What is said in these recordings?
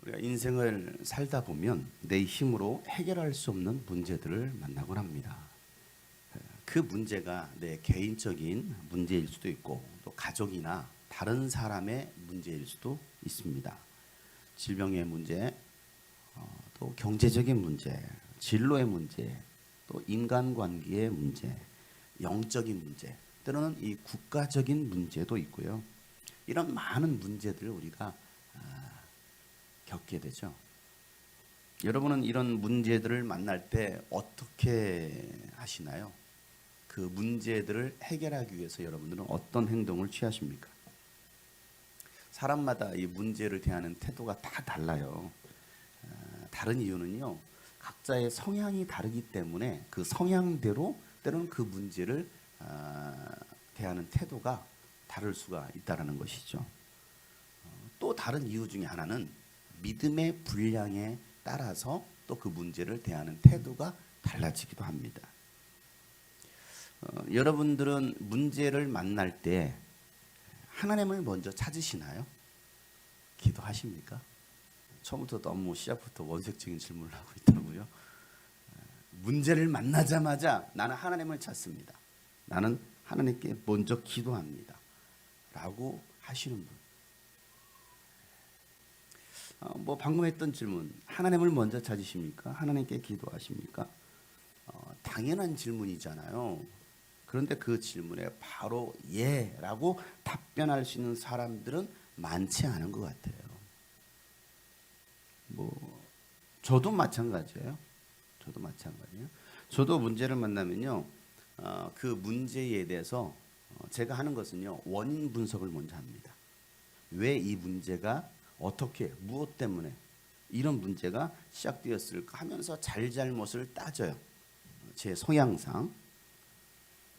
우리가 인생을 살다 보면 내 힘으로 해결할 수 없는 문제들을 만나곤 합니다. 그 문제가 내 개인적인 문제일 수도 있고 또 가족이나 다른 사람의 문제일 수도 있습니다. 질병의 문제, 또 경제적인 문제, 진로의 문제, 또 인간관계의 문제, 영적인 문제, 때로는 이 국가적인 문제도 있고요. 이런 많은 문제들을 우리가 겪게 되죠. 여러분은 이런 문제들을 만날 때 어떻게 하시나요? 그 문제들을 해결하기 위해서 여러분들은 어떤 행동을 취하십니까? 사람마다 이 문제를 대하는 태도가 다 달라요. 다른 이유는요, 각자의 성향이 다르기 때문에 그 성향대로 때로는 그 문제를 대하는 태도가 다를 수가 있다는 것이죠. 또 다른 이유 중에 하나는 믿음의 분량에 따라서 또 그 문제를 대하는 태도가 달라지기도 합니다. 여러분들은 문제를 만날 때 하나님을 먼저 찾으시나요? 기도하십니까? 처음부터 너무 시작부터 원색적인 질문을 하고 있다고요. 문제를 만나자마자 나는 하나님을 찾습니다. 나는 하나님께 먼저 기도합니다. 라고 하시는 분. 방금 했던 질문, 하나님을 먼저 찾으십니까? 하나님께 기도하십니까? 당연한 질문이잖아요. 그런데 그 질문에 바로 예라고 답변할 수 있는 사람들은 많지 않은 것 같아요. 저도 마찬가지예요. 저도 문제를 만나면요, 그 문제에 대해서 제가 하는 것은요, 원인 분석을 먼저 합니다. 왜 이 문제가 어떻게, 무엇 때문에 이런 문제가 시작되었을까 하면서 잘잘못을 따져요. 제 성향상.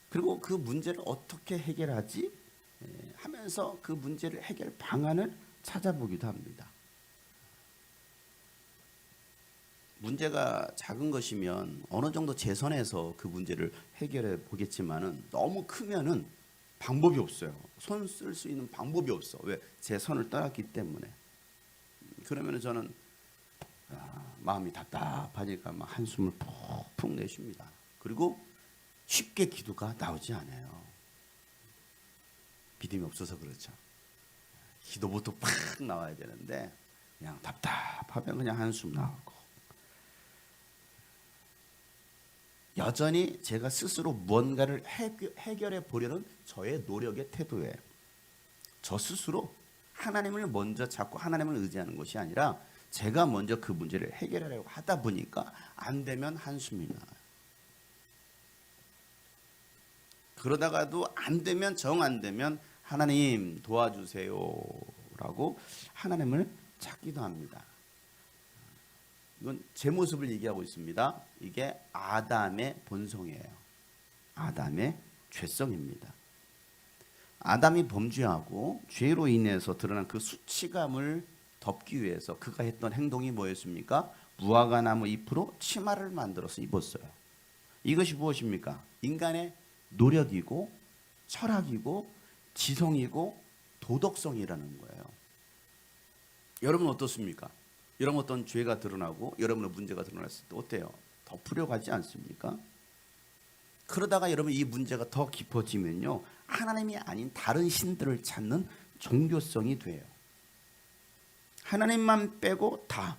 그리고 그 문제를 어떻게 해결하지 하면서 그 문제를 해결 방안을 찾아보기도 합니다. 문제가 작은 것이면 어느 정도 제 선에서 그 문제를 해결해 보겠지만은 너무 크면은 방법이 없어요. 손 쓸 수 있는 방법이 없어. 왜? 제 선을 떠났기 때문에. 그러면 저는 마음이 답답하니까 막 한숨을 푹푹 내쉽니다. 그리고 쉽게 기도가 나오지 않아요. 믿음이 없어서 그렇죠. 기도부터 팍 나와야 되는데 그냥 답답하면 그냥 한숨 나오고, 여전히 제가 스스로 무언가를 해결해 보려는 저의 노력의 태도예요. 저 스스로 하나님을 먼저 찾고 하나님을 의지하는 것이 아니라 제가 먼저 그 문제를 해결하려고 하다 보니까 안 되면 한숨이 나요. 그러다가도 안 되면, 정 안 되면 하나님 도와주세요 라고 하나님을 찾기도 합니다. 이건 제 모습을 얘기하고 있습니다. 이게 아담의 본성이에요. 아담의 죄성입니다. 아담이 범죄하고 죄로 인해서 드러난 그 수치감을 덮기 위해서 그가 했던 행동이 뭐였습니까? 무화과 나무 잎으로 치마를 만들어서 입었어요. 이것이 무엇입니까? 인간의 노력이고 철학이고 지성이고 도덕성이라는 거예요. 여러분 어떻습니까? 여러분 어떤 죄가 드러나고 여러분의 문제가 드러났을 때 어때요? 덮으려고 하지 않습니까? 그러다가 여러분 이 문제가 더 깊어지면요, 하나님이 아닌 다른 신들을 찾는 종교성이 돼요. 하나님만 빼고 다.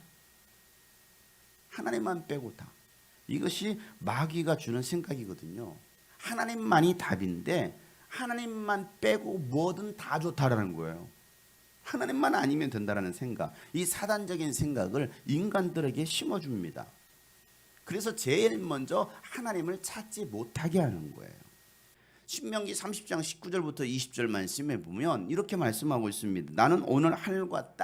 하나님만 빼고 다. 이것이 마귀가 주는 생각이거든요. 하나님만이 답인데 하나님만 빼고 뭐든 다 좋다라는 거예요. 하나님만 아니면 된다라는 생각, 이 사단적인 생각을 인간들에게 심어줍니다. 그래서 제일 먼저 하나님을 찾지 못하게 하는 거예요. 신명기 30장 19절부터 20절 말씀에 보면 이렇게 말씀하고 있습니다. 나는 오늘 하늘과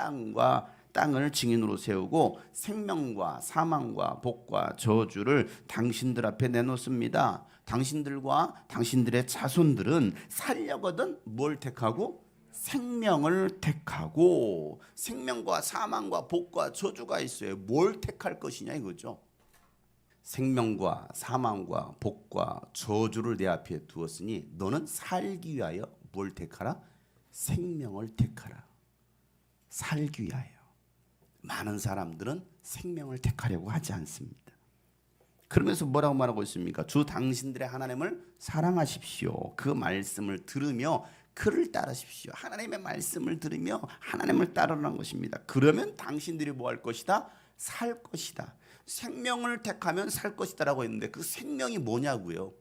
땅을 증인으로 세우고 생명과 사망과 복과 저주를 당신들 앞에 내놓습니다. 당신들과 당신들의 자손들은 살려거든 뭘 택하고? 생명을 택하고. 생명과 사망과 복과 저주가 있어요. 뭘 택할 것이냐 이거죠. 생명과 사망과 복과 저주를 내 앞에 두었으니 너는 살기 위하여 뭘 택하라? 생명을 택하라. 살기 위하여. 많은 사람들은 생명을 택하려고 하지 않습니다. 그러면서 뭐라고 말하고 있습니까? 주 당신들의 하나님을 사랑하십시오. 그 말씀을 들으며 그를 따르십시오. 하나님의 말씀을 들으며 하나님을 따르라는 것입니다. 그러면 당신들이 뭐 할 것이다? 살 것이다. 생명을 택하면 살 것이다라고 했는데 그 생명이 뭐냐고요?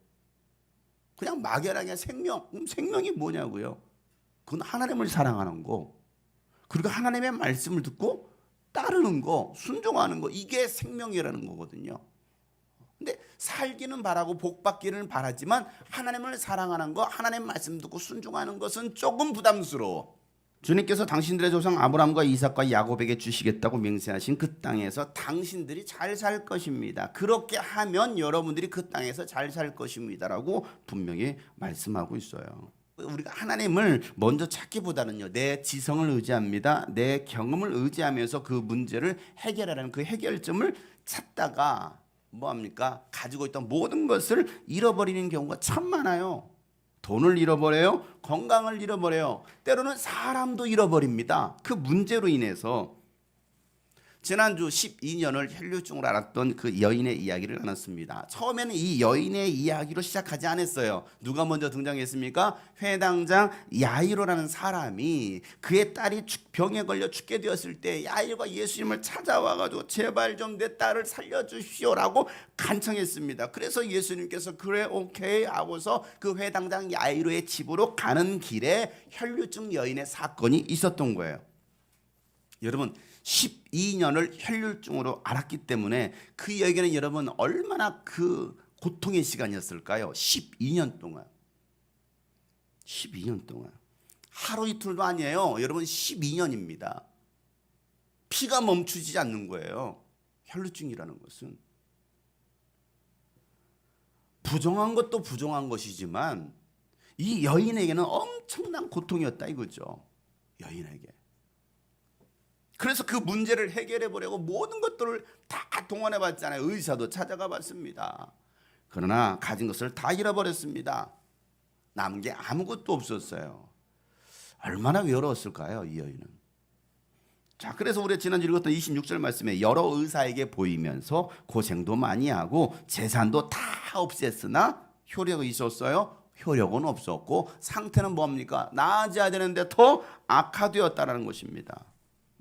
그냥 막연하게 생명. 생명이 뭐냐고요? 그건 하나님을 사랑하는 거. 그리고 하나님의 말씀을 듣고 따르는 거, 순종하는 거. 이게 생명이라는 거거든요. 근데 살기는 바라고 복 받기는 바라지만 하나님을 사랑하는 거, 하나님 말씀 듣고 순종하는 것은 조금 부담스러워. 주님께서 당신들의 조상 아브라함과 이삭과 야곱에게 주시겠다고 맹세하신 그 땅에서 당신들이 잘 살 것입니다. 그렇게 하면 여러분들이 그 땅에서 잘 살 것입니다라고 분명히 말씀하고 있어요. 우리가 하나님을 먼저 찾기보다는요, 내 지성을 의지합니다. 내 경험을 의지하면서 그 문제를 해결하라는 그 해결점을 찾다가 뭐합니까? 가지고 있던 모든 것을 잃어버리는 경우가 참 많아요. 돈을 잃어버려요. 건강을 잃어버려요. 때로는 사람도 잃어버립니다. 그 문제로 인해서. 지난주 12년을 혈류증으로 앓았던 그 여인의 이야기를 나눴습니다. 처음에는 이 여인의 이야기로 시작하지 않았어요. 누가 먼저 등장했습니까? 회당장 야이로라는 사람이 그의 딸이 병에 걸려 죽게 되었을 때 야이로가 예수님을 찾아와가지고 제발 좀 내 딸을 살려주시오라고 간청했습니다. 그래서 예수님께서 그래 오케이 하고서 그 회당장 야이로의 집으로 가는 길에 혈류증 여인의 사건이 있었던 거예요. 여러분 12년을 혈류증으로 앓았기 때문에 그 여인은 여러분 얼마나 그 고통의 시간이었을까요? 12년 동안. 12년 동안. 하루 이틀도 아니에요. 여러분 12년입니다. 피가 멈추지 않는 거예요. 혈류증이라는 것은. 부정한 것도 부정한 것이지만 이 여인에게는 엄청난 고통이었다 이거죠. 여인에게. 그래서 그 문제를 해결해 보려고 모든 것들을 다 동원해 봤잖아요. 의사도 찾아가 봤습니다. 그러나 가진 것을 다 잃어버렸습니다. 남은 게 아무것도 없었어요. 얼마나 외로웠을까요, 이 여인은. 자, 그래서 우리가 지난주 읽었던 26절 말씀에 여러 의사에게 보이면서 고생도 많이 하고 재산도 다 없앴으나 효력이 있었어요? 효력은 없었고 상태는 뭡니까? 나아져야 되는데 더 악화되었다는 것입니다.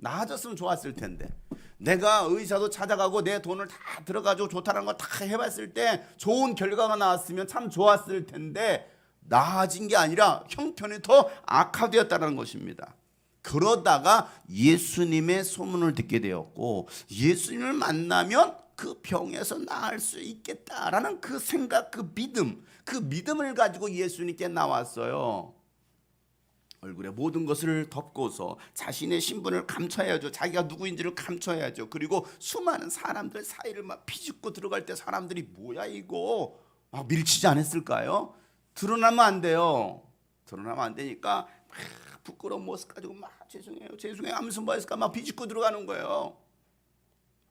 나아졌으면 좋았을 텐데 내가 의사도 찾아가고 내 돈을 다 들어가지고 좋다는 거 다 해봤을 때 좋은 결과가 나왔으면 참 좋았을 텐데 나아진 게 아니라 형편이 더 악화되었다는 것입니다. 그러다가 예수님의 소문을 듣게 되었고 예수님을 만나면 그 병에서 나을 수 있겠다라는 그 생각, 그 믿음을 가지고 예수님께 나왔어요. 얼굴에 모든 것을 덮고서 자신의 신분을 감춰야죠. 자기가 누구인지를 감춰야죠. 그리고 수많은 사람들 사이를 막 비집고 들어갈 때 사람들이 뭐야 이거 막 밀치지 않았을까요? 드러나면 안 돼요. 드러나면 안 되니까 막 부끄러운 모습 가지고 막 죄송해요 하면서 뭐 했을까 막 비집고 들어가는 거예요.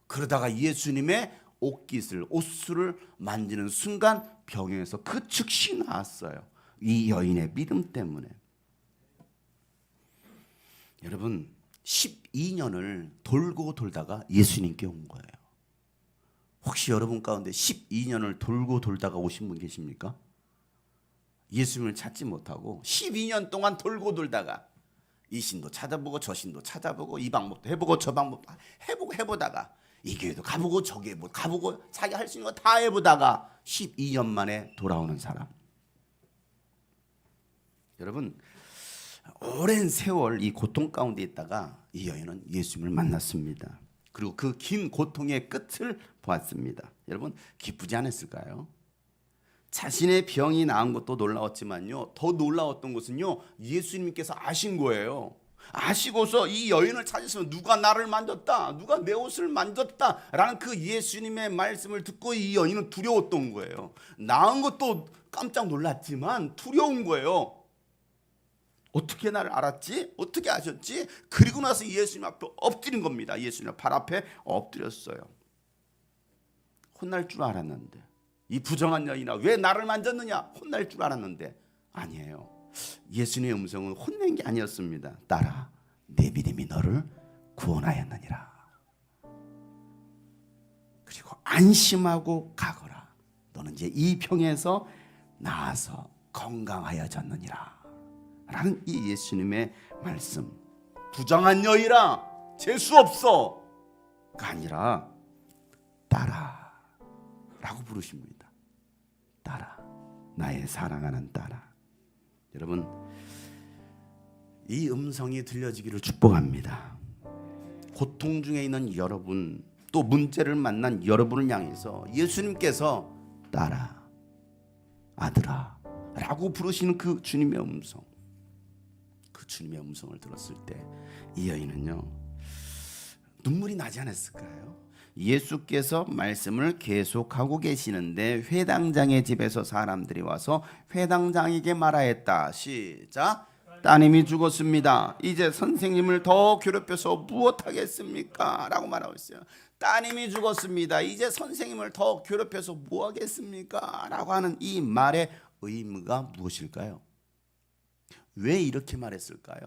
그러다가 예수님의 옷깃을 만지는 순간 병에서 그 즉시 나았어요. 이 여인의 믿음 때문에. 여러분 12년을 돌고 돌다가 예수님께 온 거예요. 혹시 여러분 가운데 12년을 돌고 돌다가 오신 분 계십니까? 예수님을 찾지 못하고 12년 동안 돌고 돌다가 이 신도 찾아보고 저 신도 찾아보고 이 방법도 해보고 저 방법도 해보다가 이 교회도 가보고 저 교회도 가보고 자기 할 수 있는 거 다 해보다가 12년 만에 돌아오는 사람. 여러분 오랜 세월 이 고통 가운데 있다가 이 여인은 예수님을 만났습니다. 그리고 그 긴 고통의 끝을 보았습니다. 여러분 기쁘지 않았을까요? 자신의 병이 나은 것도 놀라웠지만요, 더 놀라웠던 것은요, 예수님께서 아신 거예요. 아시고서 이 여인을 찾으시면 누가 나를 만졌다, 누가 내 옷을 만졌다 라는 그 예수님의 말씀을 듣고 이 여인은 두려웠던 거예요. 나은 것도 깜짝 놀랐지만 두려운 거예요. 어떻게 나를 알았지? 어떻게 아셨지? 그리고 나서 예수님 앞에 엎드린 겁니다. 예수님 발 앞에 엎드렸어요. 혼날 줄 알았는데, 이 부정한 여인아 왜 나를 만졌느냐 혼날 줄 알았는데 아니에요. 예수님의 음성은 혼낸 게 아니었습니다. 딸아 내 믿음이 너를 구원하였느니라. 안심하고 가거라. 너는 이제 이 병에서 나아서 건강하여졌느니라. 라는 이 예수님의 말씀. 부정한 여이라 재수 없어가 아니라 딸아 라고 부르십니다. 딸아, 나의 사랑하는 딸아. 여러분, 이 음성이 들려지기를 축복합니다. 고통 중에 있는 여러분, 또 문제를 만난 여러분을 향해서 예수님께서 딸아, 아들아 라고 부르시는 그 주님의 음성, 그 주님의 음성을 들었을 때 이 여인은요, 눈물이 나지 않았을까요? 예수께서 말씀을 계속하고 계시는데 회당장의 집에서 사람들이 와서 회당장에게 말하였다. 시작. 따님이 죽었습니다. 이제 선생님을 더 괴롭혀서 무엇하겠습니까? 라고 말하고 있어요. 따님이 죽었습니다. 이제 선생님을 더 괴롭혀서 무엇하겠습니까? 라고 하는 이 말의 의미가 무엇일까요? 왜 이렇게 말했을까요?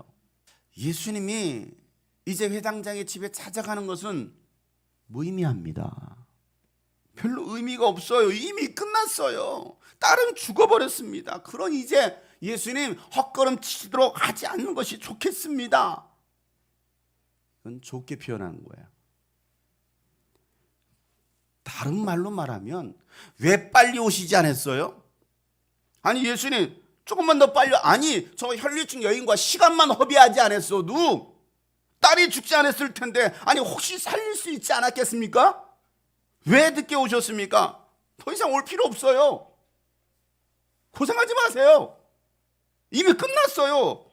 예수님이 이제 회당장의 집에 찾아가는 것은 무의미합니다. 별로 의미가 없어요. 이미 끝났어요. 딸은 죽어버렸습니다. 그러니 이제 예수님 헛걸음 치도록 하지 않는 것이 좋겠습니다. 그건 좋게 표현하는 거예요. 다른 말로 말하면 왜 빨리 오시지 않았어요? 아니 예수님 조금만 더 빨리, 아니 저 혈류증 여인과 시간만 허비하지 않았어도 딸이 죽지 않았을 텐데, 아니 혹시 살릴 수 있지 않았겠습니까? 왜 늦게 오셨습니까? 더 이상 올 필요 없어요. 고생하지 마세요. 이미 끝났어요.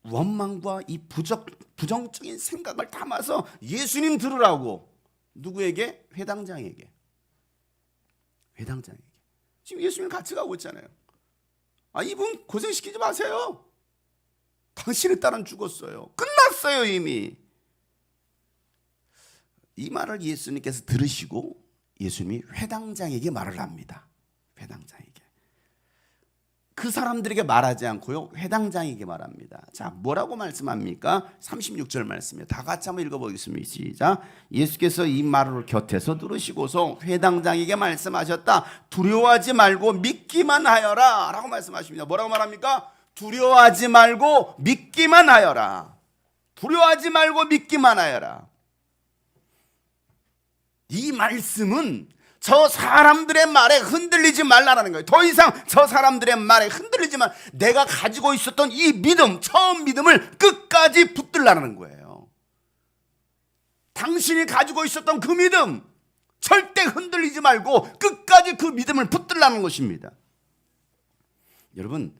원망과 이 부정적인 생각을 담아서 예수님 들으라고. 누구에게? 회당장에게. 회당장에게. 지금 예수님 같이 가고 있잖아요. 아, 이분 고생시키지 마세요. 당신의 딸은 죽었어요. 끝났어요 이미. 이 말을 예수님께서 들으시고 예수님이 회당장에게 말을 합니다. 회당장에게. 그 사람들에게 말하지 않고요, 회당장에게 말합니다. 자, 뭐라고 말씀합니까? 36절 말씀이에요. 다 같이 한번 읽어보겠습니다. 시작. 예수께서 이 말을 곁에서 들으시고서 회당장에게 말씀하셨다. 두려워하지 말고 믿기만 하여라 라고 말씀하십니다. 뭐라고 말합니까? 두려워하지 말고 믿기만 하여라. 두려워하지 말고 믿기만 하여라. 이 말씀은 저 사람들의 말에 흔들리지 말라라는 거예요. 더 이상 저 사람들의 말에 흔들리지만 내가 가지고 있었던 이 믿음, 처음 믿음을 끝까지 붙들라는 거예요. 당신이 가지고 있었던 그 믿음 절대 흔들리지 말고 끝까지 그 믿음을 붙들라는 것입니다. 여러분,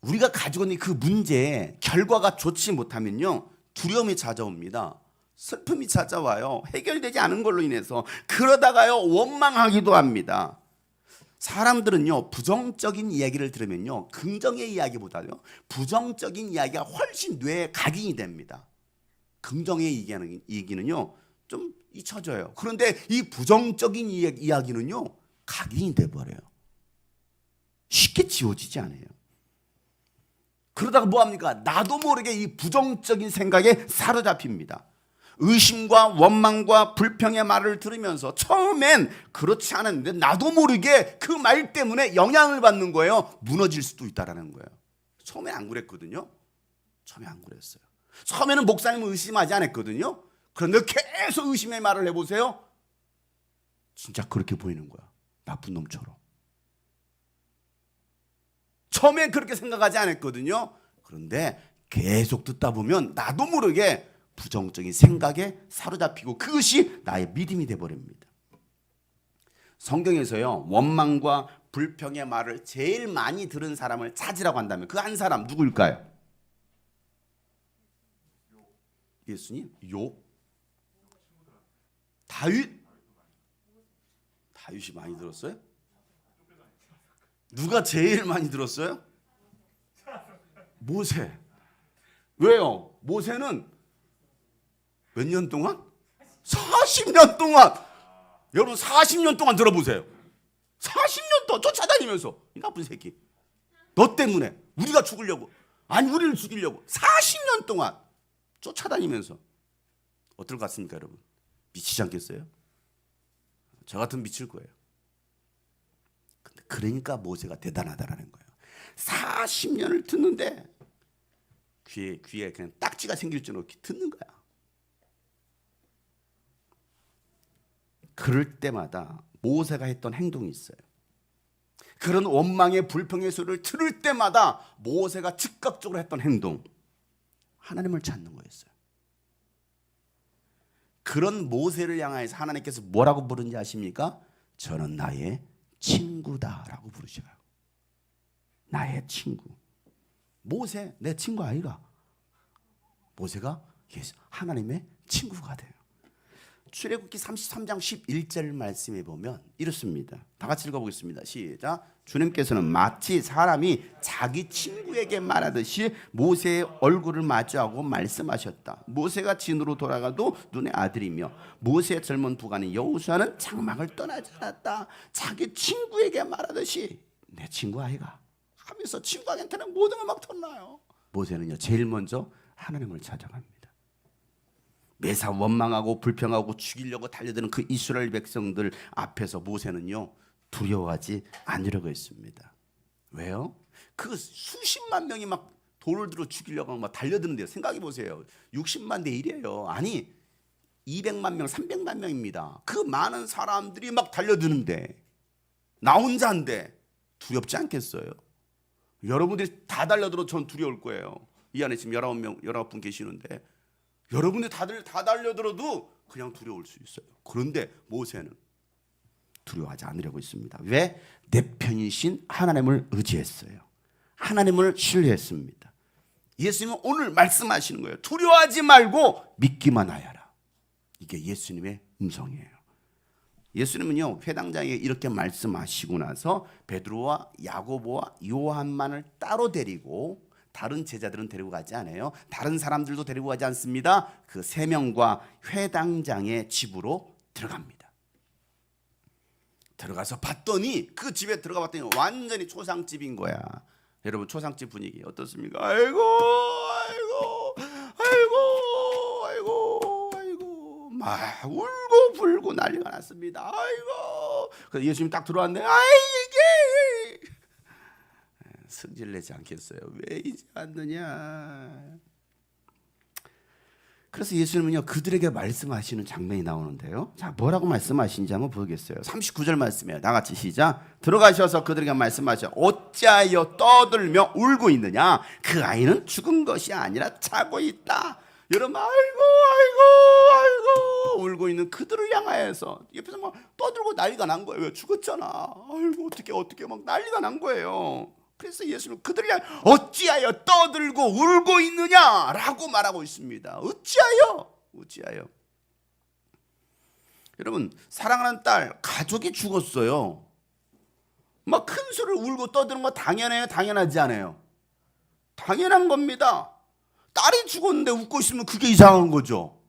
우리가 가지고 있는 그 문제의 결과가 좋지 못하면요, 두려움이 찾아옵니다. 슬픔이 찾아와요. 해결되지 않은 걸로 인해서. 그러다가요, 원망하기도 합니다. 사람들은요, 부정적인 이야기를 들으면요, 긍정의 이야기보다요 부정적인 이야기가 훨씬 뇌에 각인이 됩니다. 긍정의 얘기는요 좀 잊혀져요. 그런데 이 부정적인 이야기는요 각인이 돼버려요. 쉽게 지워지지 않아요. 그러다가 뭐합니까? 나도 모르게 이 부정적인 생각에 사로잡힙니다. 의심과 원망과 불평의 말을 들으면서 처음엔 그렇지 않았는데 나도 모르게 그 말 때문에 영향을 받는 거예요. 무너질 수도 있다라는 거예요. 처음엔 안 그랬거든요. 처음에 안 그랬어요. 처음에는 목사님을 의심하지 않았거든요. 그런데 계속 의심의 말을 해보세요. 진짜 그렇게 보이는 거야. 나쁜 놈처럼. 처음엔 그렇게 생각하지 않았거든요. 그런데 계속 듣다 보면 나도 모르게 부정적인 생각에 사로잡히고 그것이 나의 믿음이 되어버립니다. 성경에서요, 원망과 불평의 말을 제일 많이 들은 사람을 찾으라고 한다면 그 한 사람 누구일까요? 예수님? 욥? 다윗? 다윗이 많이 들었어요? 누가 제일 많이 들었어요? 모세. 왜요? 모세는 몇 년 동안? 40년 동안. 여러분 40년 동안 들어보세요. 40년 동안 쫓아다니면서 이 나쁜 새끼 너 때문에 우리가 죽으려고, 아니 우리를 죽이려고 40년 동안 쫓아다니면서 어떨 것 같습니까 여러분? 미치지 않겠어요? 저 같으면 미칠 거예요. 근데 그러니까 모세가 대단하다라는 거예요. 40년을 듣는데 귀에 그냥 딱지가 생길 줄 없게 듣는 거야. 그럴 때마다 모세가 했던 행동이 있어요. 그런 원망의 불평의 소리를 들을 때마다 모세가 즉각적으로 했던 행동, 하나님을 찾는 거였어요. 그런 모세를 향해서 하나님께서 뭐라고 부른지 아십니까? 저는 나의 친구다라고 부르셔요. 나의 친구. 모세 내 친구 아이가? 모세가 하나님의 친구가 돼요. 출애굽기 33장 11절 말씀에 보면 이렇습니다. 다 같이 읽어보겠습니다. 시작. 주님께서는 마치 사람이 자기 친구에게 말하듯이 모세의 얼굴을 마주하고 말씀하셨다. 모세가 진으로 돌아가도 눈의 아들이며 모세의 젊은 부관인 여호수아는 장막을 떠나지 않았다. 자기 친구에게 말하듯이 내 친구 아이가 하면서 친구한테는 모든 걸 막 털어놔요. 모세는요 제일 먼저 하나님을 찾아갑니다. 매사 원망하고 불평하고 죽이려고 달려드는 그 이스라엘 백성들 앞에서 모세는요 두려워하지 않으려고 했습니다. 왜요? 그 수십만 명이 막 돌을 들어 죽이려고 막 달려드는데요. 생각해 보세요. 60만 대 1이에요. 아니 200만 명, 300만 명입니다. 그 많은 사람들이 막 달려드는데 나 혼자인데 두렵지 않겠어요? 여러분들이 다 달려들어도 전 두려울 거예요. 이 안에 지금 19분 계시는데 여러분들 다들 다 달려들어도 그냥 두려울 수 있어요. 그런데 모세는 두려워하지 않으려고 했습니다. 왜? 내 편이신 하나님을 의지했어요. 하나님을 신뢰했습니다. 예수님은 오늘 말씀하시는 거예요. 두려워하지 말고 믿기만 하여라. 이게 예수님의 음성이에요. 예수님은요 회당장에 이렇게 말씀하시고 나서 베드로와 야고보와 요한만을 따로 데리고 다른 제자들은 데리고 가지 않아요. 다른 사람들도 데리고 가지 않습니다. 그 세 명과 회당장의 집으로 들어갑니다. 들어가서 봤더니 그 집에 들어가 봤더니 완전히 초상집인 거야. 여러분 초상집 분위기 어떻습니까? 아이고 아이고 아이고 아이고 아이고 막 울고 불고 난리가 났습니다. 아이고. 그래서 예수님 딱 들어왔네. 아이게 승질내지 않겠어요? 왜 이제 왔느냐? 그래서 예수님은요 그들에게 말씀하시는 장면이 나오는데요. 자 뭐라고 말씀하신지 한번 보겠어요. 39절 말씀이에요. 다 같이 시작. 들어가셔서 그들에게 말씀하셔. 어찌하여 떠들며 울고 있느냐? 그 아이는 죽은 것이 아니라 자고 있다. 여러분 아이고 아이고 아이고 울고 있는 그들을 향하여서 옆에서 막 떠들고 난리가 난 거예요. 왜 죽었잖아. 아이고 어떻게 막 난리가 난 거예요. 그래서 예수는 그들을 향해 어찌하여 떠들고 울고 있느냐라고 말하고 있습니다. 어찌하여? 여러분 사랑하는 딸 가족이 죽었어요. 막 큰 소리를 울고 떠드는 거 당연해요? 당연하지 않아요? 당연한 겁니다. 딸이 죽었는데 웃고 있으면 그게 이상한 거죠.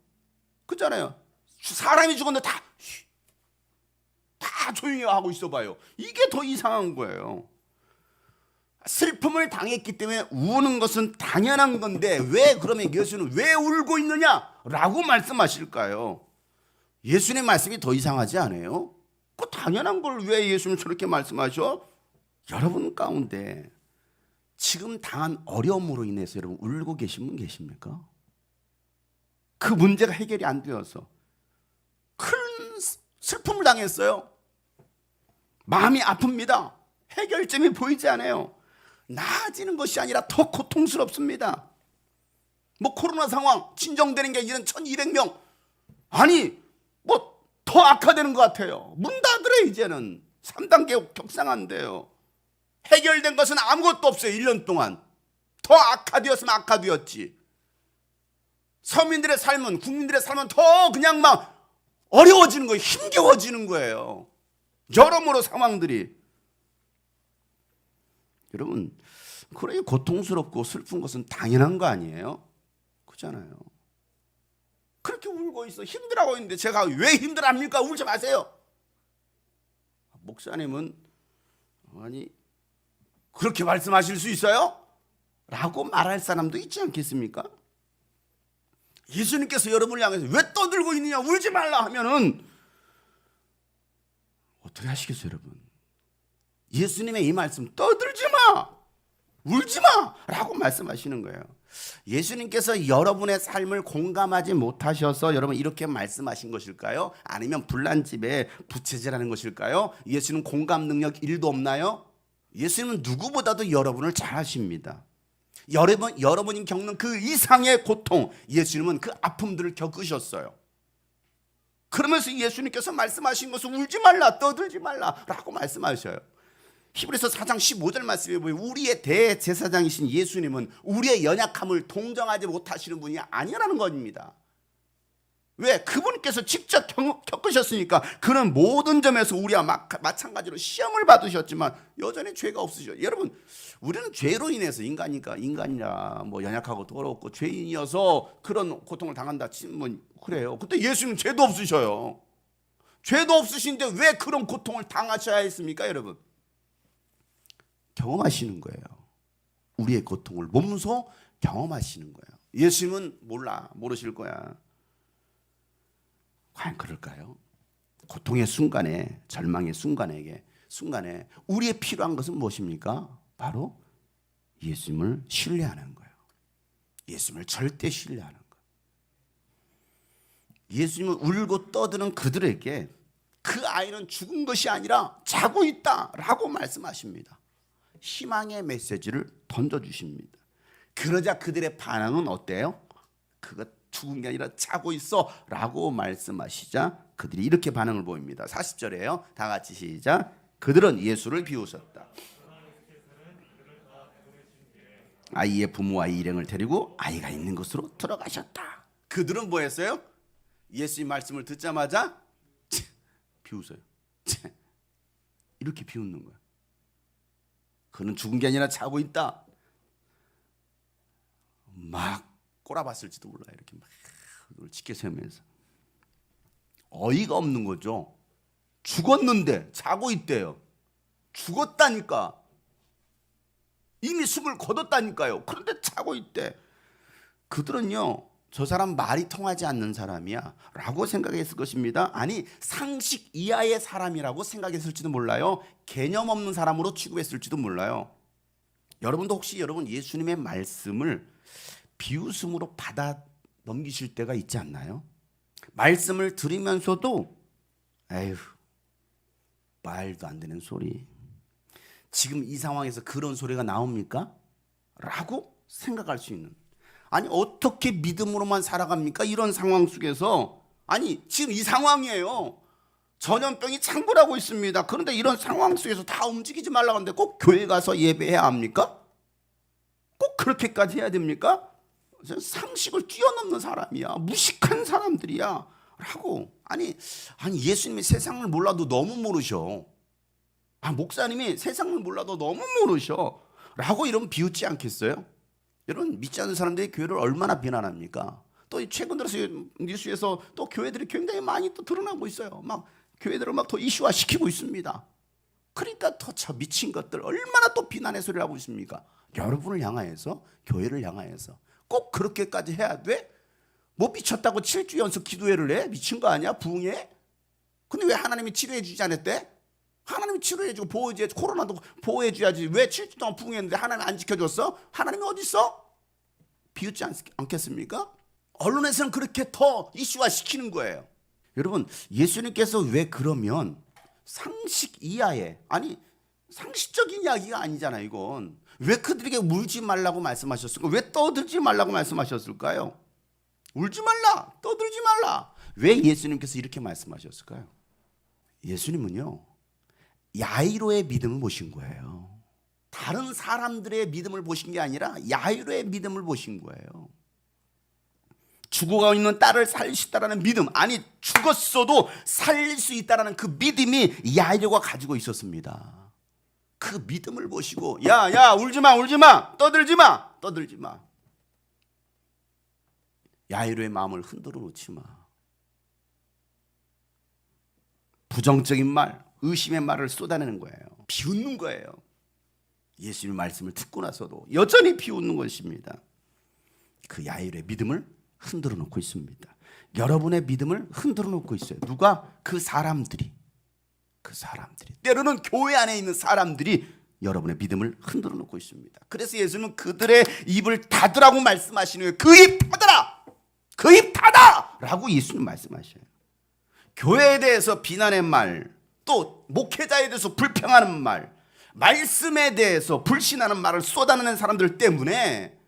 그렇잖아요. 사람이 죽었는데 다 조용히 하고 있어봐요. 이게 더 이상한 거예요. 슬픔을 당했기 때문에 우는 것은 당연한 건데 왜 그러면 예수는 왜 울고 있느냐라고 말씀하실까요? 예수님의 말씀이 더 이상하지 않아요? 그 당연한 걸 왜 예수는 저렇게 말씀하셔? 여러분 가운데 지금 당한 어려움으로 인해서 여러분 울고 계신 분 계십니까? 그 문제가 해결이 안 되어서 큰 슬픔을 당했어요. 마음이 아픕니다. 해결점이 보이지 않아요. 나아지는 것이 아니라 더 고통스럽습니다. 뭐 코로나 상황 진정되는 게 이런 1200명 아니 뭐 더 악화되는 것 같아요. 문 닫으래 이제는 3단계 격상한데요. 해결된 것은 아무것도 없어요. 1년 동안 더 악화되었으면 악화되었지. 서민들의 삶은 국민들의 삶은 더 그냥 막 어려워지는 거예요. 힘겨워지는 거예요. 여러모로 상황들이. 여러분 그래 고통스럽고 슬픈 것은 당연한 거 아니에요? 그렇잖아요. 그렇게 울고 있어 힘들어하고 있는데 제가 왜 힘들어합니까? 울지 마세요. 목사님은 아니 그렇게 말씀하실 수 있어요? 라고 말할 사람도 있지 않겠습니까? 예수님께서 여러분을 향해서 왜 떠들고 있느냐 울지 말라 하면은 어떻게 하시겠어요, 여러분? 예수님의 이 말씀 떠들지 마, 울지 마 라고 말씀하시는 거예요. 예수님께서 여러분의 삶을 공감하지 못하셔서 여러분 이렇게 말씀하신 것일까요? 아니면 불난집에 부채질하는 것일까요? 예수님 공감 능력 1도 없나요? 예수님은 누구보다도 여러분을 잘 아십니다. 여러분이 겪는 그 이상의 고통, 예수님은 그 아픔들을 겪으셨어요. 그러면서 예수님께서 말씀하신 것은 울지 말라, 떠들지 말라 라고 말씀하셔요. 히브리서 4장 15절 말씀에 보면 우리의 대제사장이신 예수님은 우리의 연약함을 동정하지 못하시는 분이 아니라는 겁니다. 왜? 그분께서 직접 겪으셨으니까. 그는 모든 점에서 우리와 마찬가지로 시험을 받으셨지만 여전히 죄가 없으셔. 여러분, 우리는 죄로 인해서 인간이라 뭐 연약하고 더럽고 죄인이어서 그런 고통을 당한다 치면 그래요. 근데 예수님 죄도 없으셔요. 죄도 없으신데 왜 그런 고통을 당하셔야 했습니까, 여러분? 경험하시는 거예요. 우리의 고통을 몸소 경험하시는 거예요. 예수님은 모르실 거야. 과연 그럴까요? 고통의 순간에, 절망의 순간에 우리의 필요한 것은 무엇입니까? 바로 예수님을 신뢰하는 거예요. 예수님을 절대 신뢰하는 거예요. 예수님을 울고 떠드는 그들에게 그 아이는 죽은 것이 아니라 자고 있다라고 말씀하십니다. 희망의 메시지를 던져주십니다. 그러자 그들의 반응은 어때요? 그가 죽은 게 아니라 자고 있어 라고 말씀하시자 그들이 이렇게 반응을 보입니다. 40절에요. 다 같이 시작. 그들은 예수를 비웃었다. 아이의 부모와 일행을 데리고 아이가 있는 곳으로 들어가셨다. 그들은 뭐 했어요? 예수의 말씀을 듣자마자 비웃어요. 이렇게 비웃는 거야. 그는 죽은 게 아니라 자고 있다. 막 꼬라봤을지도 몰라. 이렇게 막 지켜 세우면서 어이가 없는 거죠. 죽었는데 자고 있대요. 죽었다니까. 이미 숨을 거뒀다니까요. 그런데 자고 있대. 그들은요, 저 사람 말이 통하지 않는 사람이야 라고 생각했을 것입니다. 아니, 상식 이하의 사람이라고 생각했을지도 몰라요. 개념 없는 사람으로 취급했을지도 몰라요. 여러분도 혹시 여러분 예수님의 말씀을 비웃음으로 받아 넘기실 때가 있지 않나요? 말씀을 들으면서도 에휴, 말도 안 되는 소리. 지금 이 상황에서 그런 소리가 나옵니까? 라고 생각할 수 있는. 아니, 어떻게 믿음으로만 살아갑니까? 이런 상황 속에서. 아니, 지금 이 상황이에요. 전염병이 창궐하고 있습니다. 그런데 이런 상황 속에서 다 움직이지 말라고 하는데 꼭 교회 가서 예배해야 합니까? 꼭 그렇게까지 해야 됩니까? 상식을 뛰어넘는 사람이야. 무식한 사람들이야. 라고. 아니 예수님이 세상을 몰라도 너무 모르셔. 목사님이 세상을 몰라도 너무 모르셔. 라고 이러면 비웃지 않겠어요? 여러분, 믿지 않는 사람들이 교회를 얼마나 비난합니까? 또 최근 들어서 뉴스에서 또 교회들이 굉장히 많이 또 드러나고 있어요. 막 교회들을 막 더 이슈화 시키고 있습니다. 그러니까 더 저 미친 것들 얼마나 또 비난의 소리를 하고 있습니까? 여러분을 향하여서, 교회를 향하여서 꼭 그렇게까지 해야 돼? 뭐 미쳤다고 7주 연속 기도회를 해? 미친 거 아니야? 부흥회? 근데 왜 하나님이 치료해 주지 않았대? 하나님이 치료해주고 보호해줘야지. 코로나도 보호해줘야지. 왜 7주 동안 부흥했는데 하나님 안 지켜줬어? 하나님이 어디 있어? 비웃지 않겠습니까? 언론에서는 그렇게 더 이슈화 시키는 거예요. 여러분, 예수님께서 왜 그러면 상식 이하의, 아니 상식적인 이야기가 아니잖아요. 이건 왜 그들에게 울지 말라고 말씀하셨을까? 왜 떠들지 말라고 말씀하셨을까요? 울지 말라, 떠들지 말라. 왜 예수님께서 이렇게 말씀하셨을까요? 예수님은요, 야이로의 믿음을 보신 거예요. 다른 사람들의 믿음을 보신 게 아니라 야이로의 믿음을 보신 거예요. 죽어가고 있는 딸을 살릴 수 있다는 믿음, 아니 죽었어도 살릴 수 있다는 그 믿음이 야이로가 가지고 있었습니다. 그 믿음을 보시고 야 울지마 떠들지마. 야이로의 마음을 흔들어 놓지 마. 부정적인 말, 의심의 말을 쏟아내는 거예요. 비웃는 거예요. 예수님의 말씀을 듣고 나서도 여전히 비웃는 것입니다. 그 야이로의 믿음을 흔들어 놓고 있습니다. 여러분의 믿음을 흔들어 놓고 있어요. 누가? 그 사람들이. 그 사람들이, 때로는 교회 안에 있는 사람들이 여러분의 믿음을 흔들어 놓고 있습니다. 그래서 예수님은 그들의 입을 닫으라고 말씀하시는 거예요. 그 입 닫아라! 그 입 닫아! 라고 예수님 말씀하셔요. 교회에 대해서 비난의 말, 또 목회자에 대해서 불평하는 말, 말씀에 대해서 불신하는 말을 쏟아내는 사람들 때문에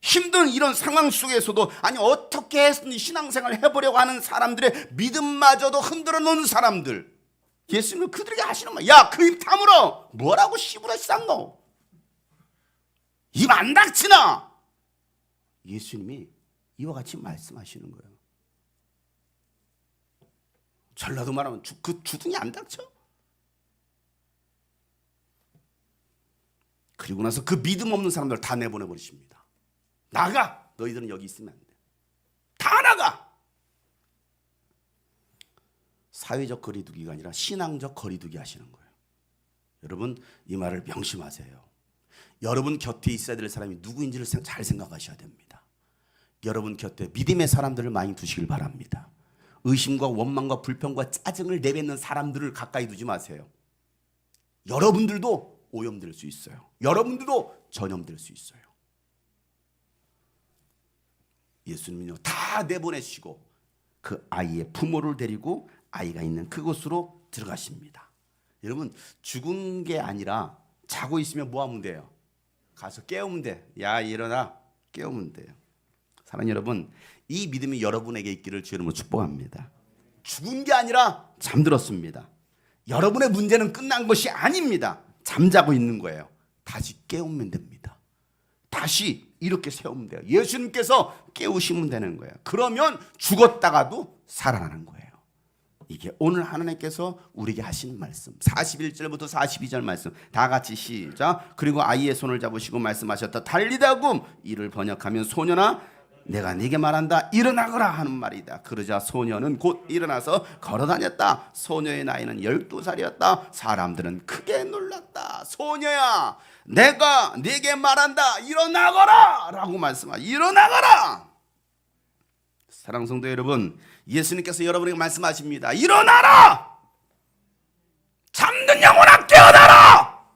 힘든 이런 상황 속에서도 아니 어떻게 했으니 신앙생활을 해보려고 하는 사람들의 믿음마저도 흔들어 놓는 사람들, 예수님은 그들에게 하시는 말, 야, 그 입 다물어! 뭐라고 씨부라 쌍노? 입 안 닥치나? 예수님이 이와 같이 말씀하시는 거예요. 전라도 말하면 그 주둥이 안 닥쳐? 그리고 나서 그 믿음 없는 사람들 다 내보내버리십니다. 나가! 너희들은 여기 있으면 안 돼. 다 나가! 사회적 거리두기가 아니라 신앙적 거리두기 하시는 거예요. 여러분, 이 말을 명심하세요. 여러분 곁에 있어야 될 사람이 누구인지를 잘 생각하셔야 됩니다. 여러분 곁에 믿음의 사람들을 많이 두시길 바랍니다. 의심과 원망과 불평과 짜증을 내뱉는 사람들을 가까이 두지 마세요. 여러분들도 오염될 수 있어요. 여러분들도 전염될 수 있어요. 예수님은요, 다 내보내시고 그 아이의 부모를 데리고 아이가 있는 그곳으로 들어가십니다. 여러분, 죽은 게 아니라 자고 있으면 뭐 하면 돼요? 가서 깨우면 돼. 야, 일어나. 깨우면 돼요. 사랑하는 여러분, 이 믿음이 여러분에게 있기를 주 이름으로 축복합니다. 죽은 게 아니라 잠들었습니다. 여러분의 문제는 끝난 것이 아닙니다. 잠자고 있는 거예요. 다시 깨우면 됩니다. 다시 이렇게 세우면 돼요. 예수님께서 깨우시면 되는 거예요. 그러면 죽었다가도 살아나는 거예요. 이게 오늘 하나님께서 우리에게 하신 말씀, 41절부터 42절 말씀 다 같이 시작. 그리고 아이의 손을 잡으시고 말씀하셨다. 달리다굼, 이를 번역하면 소년아 내가 네게 말한다, 일어나거라 하는 말이다. 그러자 소년은 곧 일어나서 걸어다녔다. 소녀의 나이는 12살이었다. 사람들은 크게 놀랐다. 소녀야, 내가 네게 말한다, 일어나거라 라고 말씀하시다. 일어나거라. 사랑하는 성도 여러분, 예수님께서 여러분에게 말씀하십니다. 일어나라! 잠든 영혼아 깨어나라!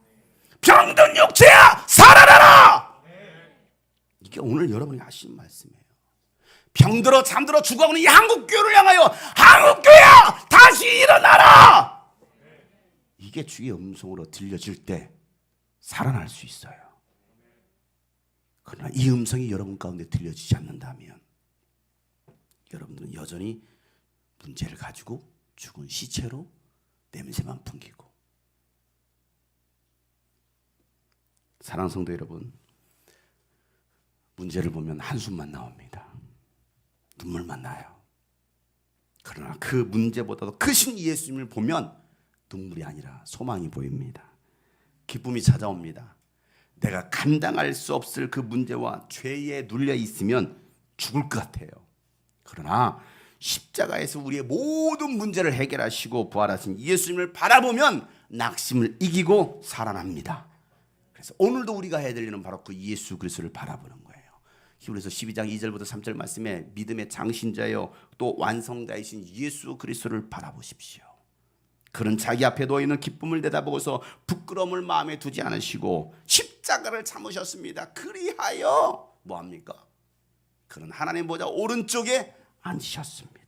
병든 육체야 살아나라! 이게 오늘 여러분이 하시는 말씀이에요. 병들어 잠들어 죽어가는 이 한국교회를 향하여 한국교회야 다시 일어나라! 이게 주의 음성으로 들려질 때 살아날 수 있어요. 그러나 이 음성이 여러분 가운데 들려지지 않는다면 여러분들은 여전히 문제를 가지고 죽은 시체로 냄새만 풍기고. 사랑하는 성도 여러분, 문제를 보면 한숨만 나옵니다. 눈물만 나요. 그러나 그 문제보다도 크신 예수님을 보면 눈물이 아니라 소망이 보입니다. 기쁨이 찾아옵니다. 내가 감당할 수 없을 그 문제와 죄에 눌려 있으면 죽을 것 같아요. 그러나 십자가에서 우리의 모든 문제를 해결하시고 부활하신 예수님을 바라보면 낙심을 이기고 살아납니다. 그래서 오늘도 우리가 해야 될 일은 바로 그 예수 그리스도를 바라보는 거예요. 히브리서 12장 2절부터 3절 말씀에 믿음의 장신자요 또 완성자이신 예수 그리스도를 바라보십시오. 그는 자기 앞에 놓여 있는 기쁨을 내다보고서 부끄러움을 마음에 두지 않으시고 십자가를 참으셨습니다. 그리하여 뭐합니까? 그는 하나님 보좌 오른쪽에 앉으셨습니다.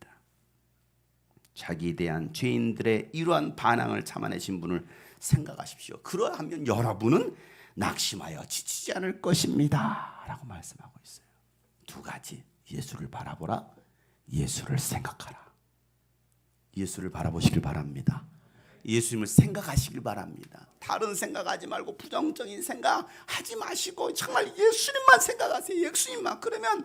자기에 대한 죄인들의 이러한 반항을 참아내신 분을 생각하십시오. 그러하면 여러분은 낙심하여 지치지 않을 것입니다 라고 말씀하고 있어요. 두 가지, 예수를 바라보라, 예수를 생각하라. 예수를 바라보시길 바랍니다. 예수님을 생각하시길 바랍니다. 다른 생각하지 말고 부정적인 생각 하지 마시고 정말 예수님만 생각하세요. 예수님만. 그러면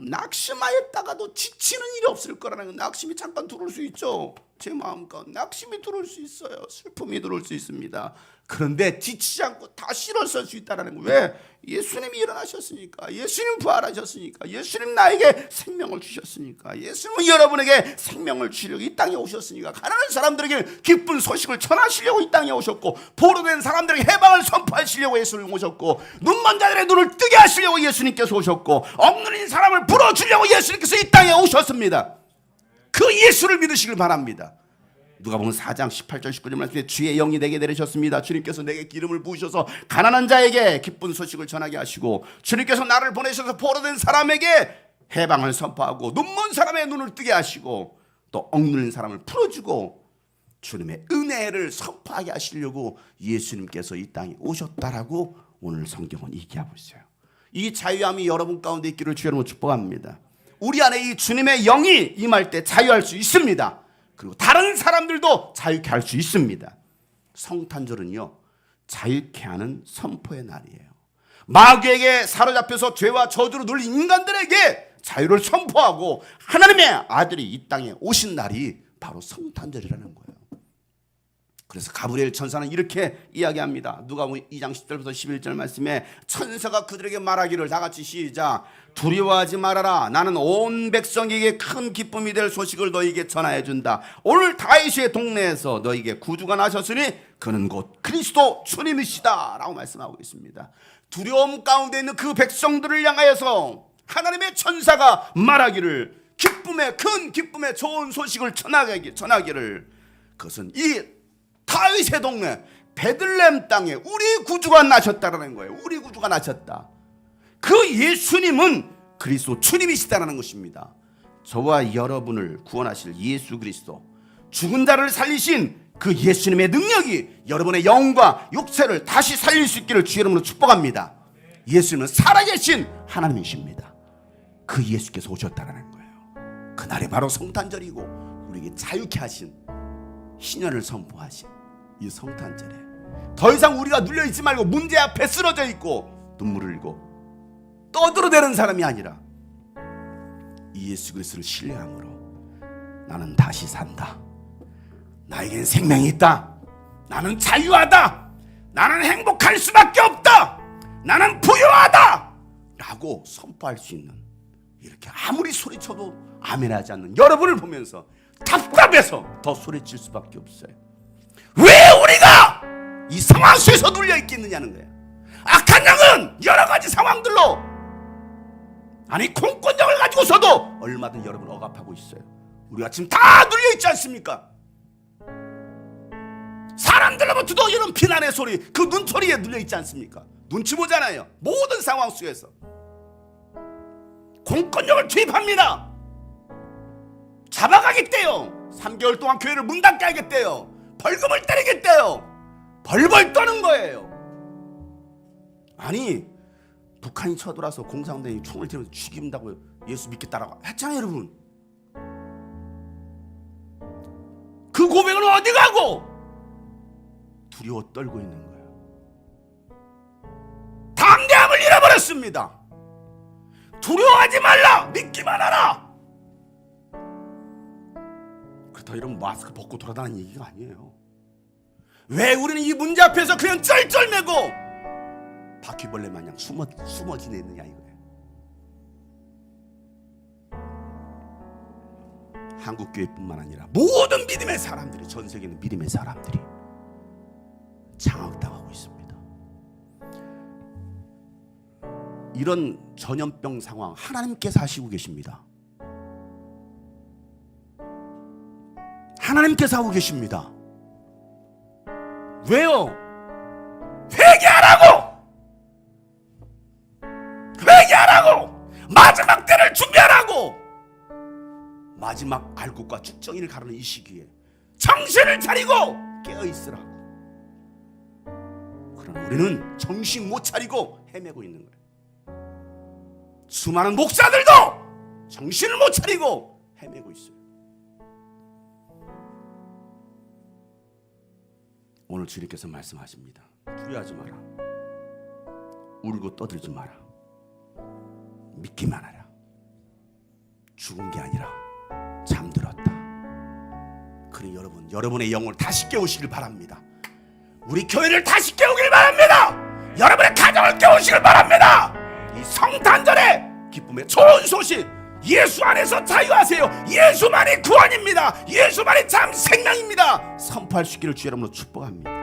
낙심하였다가도 지치는 일이 없을 거라는 건, 낙심이 잠깐 들어올 수 있죠. 제 마음 가운데 낙심이 들어올 수 있어요. 슬픔이 들어올 수 있습니다. 그런데 지치지 않고 다시 일어설 수 있다는 거. 왜? 예수님이 일어나셨으니까. 예수님 부활하셨으니까. 예수님 나에게 생명을 주셨으니까. 예수님은 여러분에게 생명을 주려고 이 땅에 오셨으니까. 가난한 사람들에게 기쁜 소식을 전하시려고 이 땅에 오셨고, 포로된 사람들에게 해방을 선포하시려고 예수님 오셨고, 눈먼 자들의 눈을 뜨게 하시려고 예수님께서 오셨고, 억눌린 사람을 불어주려고 예수님께서 이 땅에 오셨습니다. 그 예수를 믿으시길 바랍니다. 누가복음 4장 18절 19절 말씀에 주의 영이 내게 내리셨습니다. 주님께서 내게 기름을 부으셔서 가난한 자에게 기쁜 소식을 전하게 하시고, 주님께서 나를 보내셔서 포로된 사람에게 해방을 선포하고, 눈먼 사람의 눈을 뜨게 하시고, 또 억눌린 사람을 풀어주고, 주님의 은혜를 선포하게 하시려고 예수님께서 이 땅에 오셨다라고 오늘 성경은 얘기하고 있어요. 이 자유함이 여러분 가운데 있기를 주의 이름으로 축복합니다. 우리 안에 이 주님의 영이 임할 때 자유할 수 있습니다. 그리고 다른 사람들도 자유케 할 수 있습니다. 성탄절은요, 자유케 하는 선포의 날이에요. 마귀에게 사로잡혀서 죄와 저주로 눌린 인간들에게 자유를 선포하고 하나님의 아들이 이 땅에 오신 날이 바로 성탄절이라는 거예요. 그래서 가브리엘 천사는 이렇게 이야기합니다. 누가복음 2장 10절부터 11절 말씀에 천사가 그들에게 말하기를, 다 같이 시작. 두려워하지 말아라. 나는 온 백성에게 큰 기쁨이 될 소식을 너희에게 전하여 준다. 오늘 다윗의 동네에서 너희에게 구주가 나셨으니 그는 곧 그리스도 주님이시다 라고 말씀하고 있습니다. 두려움 가운데 있는 그 백성들을 향하여서 하나님의 천사가 말하기를, 기쁨의, 큰 기쁨의 좋은 소식을 전하기를, 그것은 이 다윗의 동네 베들레헴 땅에 우리 구주가 나셨다라는 거예요. 우리 구주가 나셨다. 그 예수님은 그리스도 주님이시다라는 것입니다. 저와 여러분을 구원하실 예수 그리스도, 죽은 자를 살리신 그 예수님의 능력이 여러분의 영과 육체를 다시 살릴 수 있기를 주의 이름으로 축복합니다. 예수님은 살아계신 하나님이십니다. 그 예수께서 오셨다라는 거예요. 그날이 바로 성탄절이고 우리에게 자유케 하신, 희년을 선포하신 이 성탄절에 더 이상 우리가 눌려있지 말고 문제 앞에 쓰러져 있고 눈물을 흘리고 떠들어대는 사람이 아니라 이 예수 그리스도를 신뢰함으로 나는 다시 산다. 나에겐 생명이 있다. 나는 자유하다. 나는 행복할 수밖에 없다. 나는 부유하다 라고 선포할 수 있는, 이렇게 아무리 소리쳐도 아멘하지 않는 여러분을 보면서 답답해서 더 소리칠 수밖에 없어요. 왜 우리가 이 상황 속에서 눌려 있겠느냐는 거예요. 악한 영은 여러 가지 상황들로, 아니 공권력을 가지고서도 얼마든 여러분 억압하고 있어요. 우리가 지금 다 눌려 있지 않습니까? 사람들로부터도 이런 비난의 소리, 그 눈소리에 눌려 있지 않습니까? 눈치 보잖아요. 모든 상황 속에서 공권력을 투입합니다. 잡아가겠대요. 3개월 동안 교회를 문 닫게 하겠대요. 벌금을 때리겠대요. 벌벌 떠는 거예요. 아니 북한이 쳐들어와서 공산당이 총을 들면서 죽인다고 예수 믿겠다라고 했잖아요, 여러분. 그 고백은 어디 가고 두려워 떨고 있는 거예요. 담대함을 잃어버렸습니다. 두려워하지 말라, 믿기만 하라. 그렇다고 이런 마스크 벗고 돌아다니는 얘기가 아니에요. 왜 우리는 이 문제 앞에서 그냥 쩔쩔매고 바퀴벌레 마냥 숨어 지내느냐 이거예요. 한국교회뿐만 아니라 모든 믿음의 사람들이, 전 세계 있는 믿음의 사람들이 장악당하고 있습니다. 이런 전염병 상황 하나님께서 하시고 계십니다. 하나님께서 하고 계십니다. 왜요? 회개하라고! 회개하라고! 마지막 때를 준비하라고! 마지막 알곡과 죽정이를 가르는 이 시기에 정신을 차리고 깨어있으라고. 그러나 우리는 정신 못 차리고 헤매고 있는 거예요. 수많은 목사들도 정신을 못 차리고 헤매고 있어요. 오늘 주님께서 말씀하십니다. 두려워하지 마라. 울고 떠들지 마라. 믿기만 하라. 죽은 게 아니라 잠들었다. 그러니 여러분의 영혼을 다시 깨우시길 바랍니다. 우리 교회를 다시 깨우길 바랍니다. 여러분의 가정을 깨우시길 바랍니다. 이 성탄절에 기쁨의 좋은 소식, 예수 안에서 자유하세요. 예수만이 구원입니다. 예수만이 참 생명입니다. 선포할 수 있기를 주의 이름으로 축복합니다.